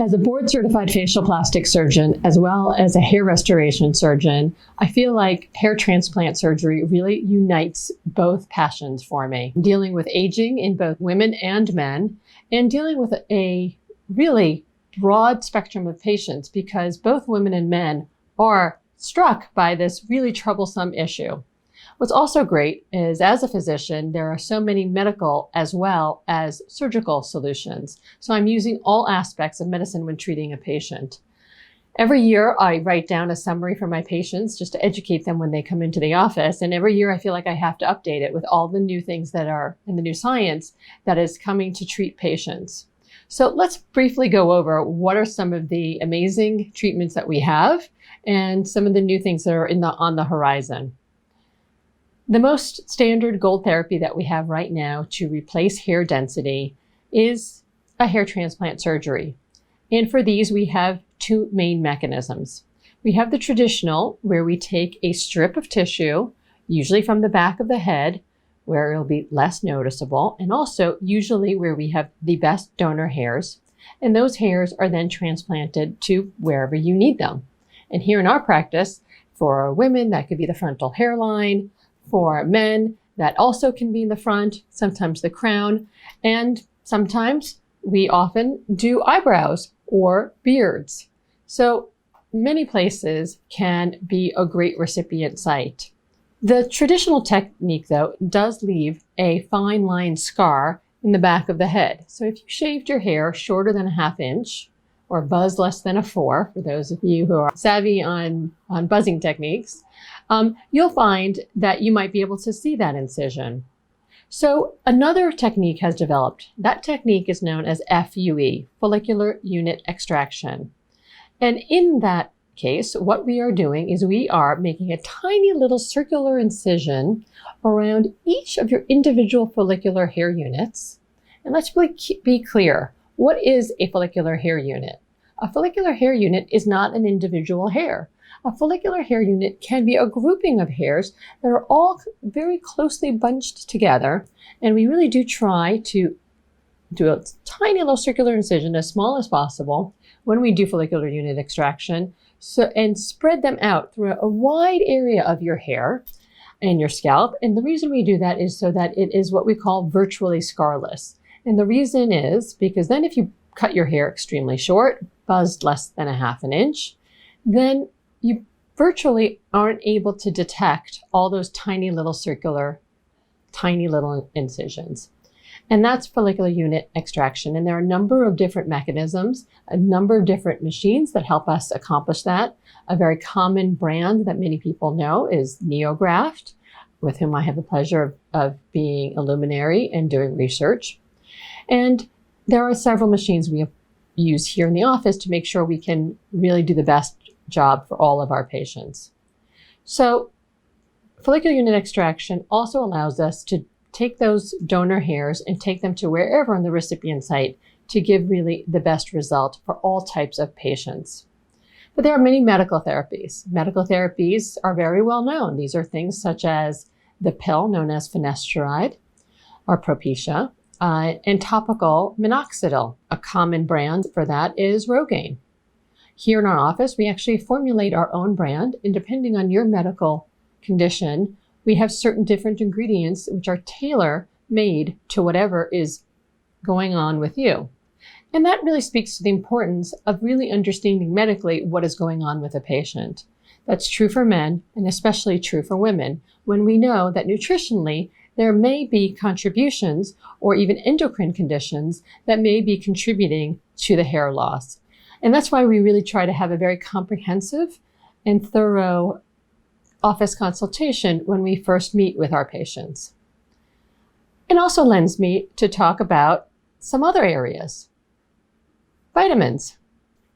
As a board-certified facial plastic surgeon, as well as a hair restoration surgeon, I feel like hair transplant surgery really unites both passions for me. Dealing with aging in both women and men, and dealing with a really broad spectrum of patients, because both women and men are struck by this really troublesome issue. What's also great is, as a physician, there are so many medical as well as surgical solutions. So I'm using all aspects of medicine when treating a patient. Every year, I write down a summary for my patients just to educate them when they come into the office. And every year, I feel like I have to update it with all the new things that are in the new science that is coming to treat patients. So let's briefly go over what are some of the amazing treatments that we have and some of the new things that are on the horizon. The most standard gold therapy that we have right now to replace hair density is a hair transplant surgery. And for these, we have two main mechanisms. We have the traditional, where we take a strip of tissue, usually from the back of the head, where it'll be less noticeable, and also usually where we have the best donor hairs. And those hairs are then transplanted to wherever you need them. And here in our practice, for women, that could be the frontal hairline. For men, that also can be in the front, sometimes the crown, and sometimes we often do eyebrows or beards. So many places can be a great recipient site. The traditional technique, though, does leave a fine line scar in the back of the head. So if you shaved your hair shorter than a ½ inch, or buzz less than a 4, for those of you who are savvy on buzzing techniques, you'll find that you might be able to see that incision. So another technique has developed. That technique is known as FUE, follicular unit extraction. And in that case, what we are doing is we are making a tiny little circular incision around each of your individual follicular hair units. And let's be clear. What is a follicular hair unit? A follicular hair unit is not an individual hair. A follicular hair unit can be a grouping of hairs that are all very closely bunched together. And we really do try to do a tiny little circular incision, as small as possible, when we do follicular unit extraction, and spread them out through a wide area of your hair and your scalp. And the reason we do that is so that it is what we call virtually scarless. And the reason is because then if you cut your hair extremely short, buzzed less than a ½ inch, then you virtually aren't able to detect all those tiny little circular, tiny little incisions. And that's follicular unit extraction. And there are a number of different mechanisms, a number of different machines that help us accomplish that. A very common brand that many people know is Neo-graft, with whom I have the pleasure of being a luminary and doing research. And there are several machines we use here in the office to make sure we can really do the best job for all of our patients. So follicular unit extraction also allows us to take those donor hairs and take them to wherever on the recipient site to give really the best result for all types of patients. But there are many medical therapies. Medical therapies are very well known. These are things such as the pill known as finasteride or Propecia, and topical minoxidil. A common brand for that is Rogaine. Here in our office, we actually formulate our own brand, and depending on your medical condition, we have certain different ingredients which are tailor-made to whatever is going on with you. And that really speaks to the importance of really understanding medically what is going on with a patient. That's true for men and especially true for women, when we know that nutritionally there may be contributions or even endocrine conditions that may be contributing to the hair loss. And that's why we really try to have a very comprehensive and thorough office consultation when we first meet with our patients. It also lends me to talk about some other areas. Vitamins.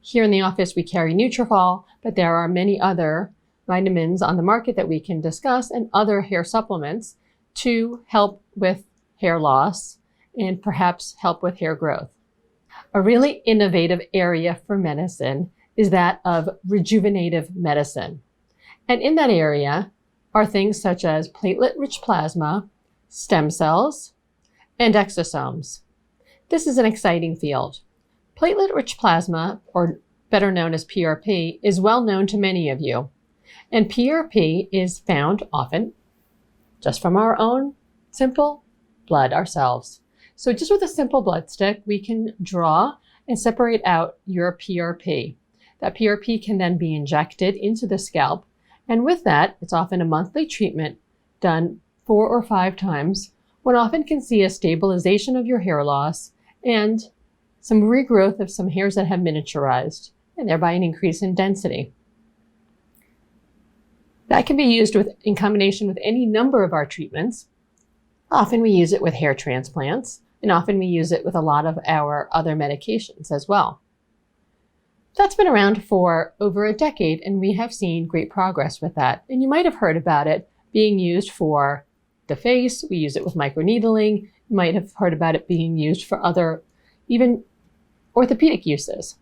Here in the office, we carry Nutrafol, but there are many other vitamins on the market that we can discuss and other hair supplements to help with hair loss and perhaps help with hair growth. A really innovative area for medicine is that of rejuvenative medicine. And in that area are things such as platelet-rich plasma, stem cells, and exosomes. This is an exciting field. Platelet-rich plasma, or better known as PRP, is well known to many of you. And PRP is found often just from our own simple blood ourselves. So just with a simple blood stick, we can draw and separate out your PRP. That PRP can then be injected into the scalp. And with that, it's often a monthly treatment done 4 or 5 times. One often can see a stabilization of your hair loss and some regrowth of some hairs that have miniaturized, and thereby an increase in density. That can be used in combination with any number of our treatments. Often we use it with hair transplants, and often we use it with a lot of our other medications as well. That's been around for over a decade, and we have seen great progress with that. And you might have heard about it being used for the face. We use it with microneedling. You might have heard about it being used for other, even orthopedic uses.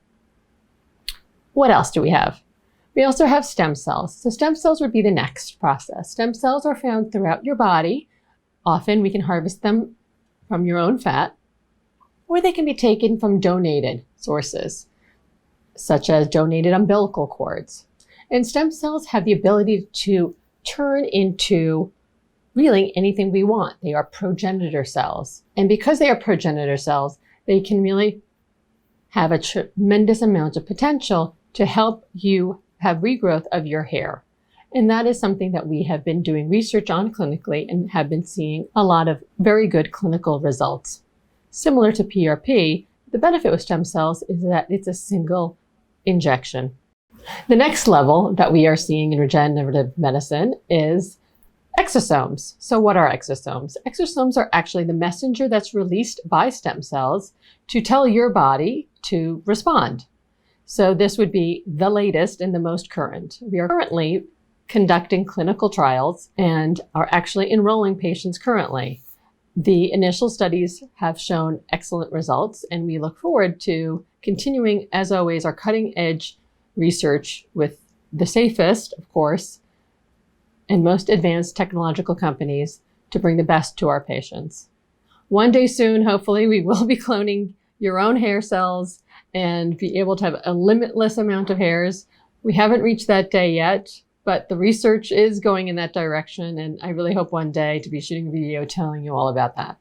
What else do we have? We also have stem cells. So stem cells would be the next process. Stem cells are found throughout your body. Often we can harvest them from your own fat, or they can be taken from donated sources, such as donated umbilical cords. And stem cells have the ability to turn into really anything we want. They are progenitor cells. And because they are progenitor cells, they can really have a tremendous amount of potential to help you have regrowth of your hair. And that is something that we have been doing research on clinically and have been seeing a lot of very good clinical results. Similar to PRP, the benefit with stem cells is that it's a single injection. The next level that we are seeing in regenerative medicine is exosomes. So what are exosomes? Exosomes are actually the messenger that's released by stem cells to tell your body to respond. So this would be the latest and the most current. We are currently conducting clinical trials and are actually enrolling patients currently. The initial studies have shown excellent results, and we look forward to continuing, as always, our cutting-edge research with the safest, of course, and most advanced technological companies to bring the best to our patients. One day soon, hopefully, we will be cloning your own hair cells and be able to have a limitless amount of hairs. We haven't reached that day yet, but the research is going in that direction, and I really hope one day to be shooting a video telling you all about that.